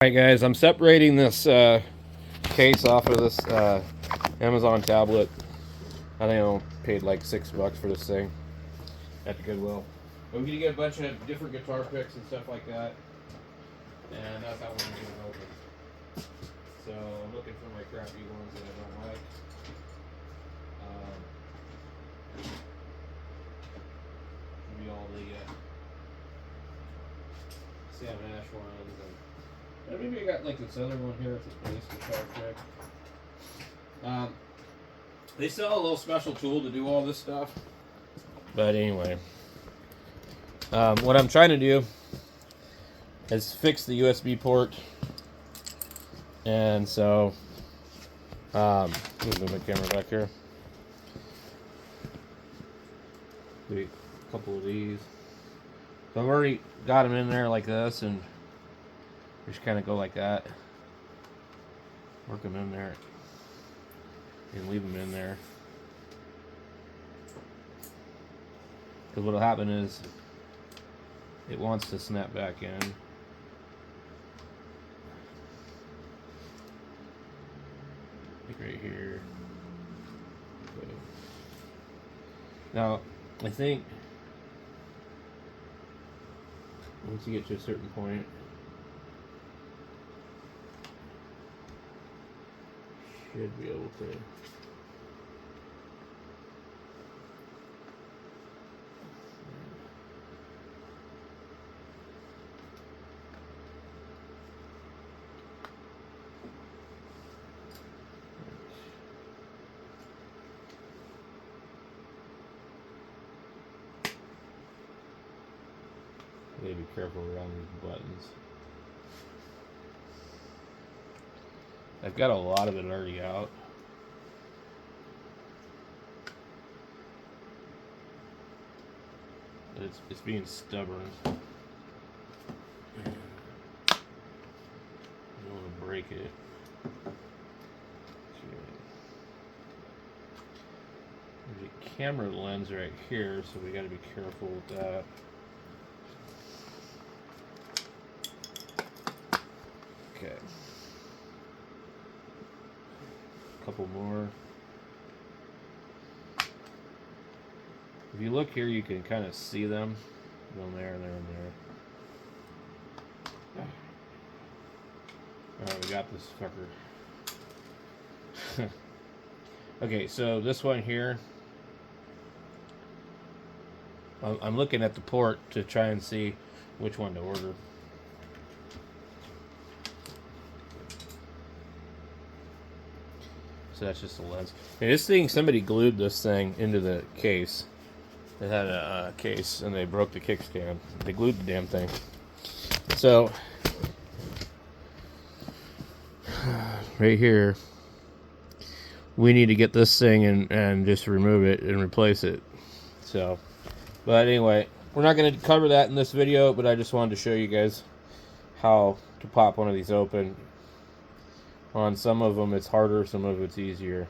Alright guys, I'm separating this case off of this Amazon tablet. I think I paid like $6 for this thing at the Goodwill. But we're going to get a bunch of different guitar picks and stuff like that. And that's how we're going to get it open. So I'm looking for my crappy ones that I don't like. Maybe all the Sam Ash ones. And maybe I got like this other one here. It's a bass guitar pick. They sell a little special tool to do all this stuff. But anyway, what I'm trying to do is fix the USB port. And so, let me move my camera back here. A couple of these. So I've already got them in there like this, and just kind of go like that. Work them in there. And leave them in there. Because what will happen is it wants to snap back in. Like right here. Okay. Now, I think once you get to a certain point, should be able to. You gotta be careful around these buttons. I've got a lot of it already out. But it's being stubborn. I don't want to break it. There's a camera lens right here, so we gotta be careful with that. Okay. Couple more. If you look here, you can kind of see them. Down there, and there, and there. Alright, we got this fucker. Okay, so this one here, I'm looking at the port to try and see which one to order. So that's just a lens. And this thing, somebody glued this thing into the case. It had a case, and they broke the kickstand. They glued the damn thing. So, right here, we need to get this thing and just remove it and replace it. So, but anyway, we're not going to cover that in this video, but I just wanted to show you guys how to pop one of these open. On some of them it's harder, some of it's easier.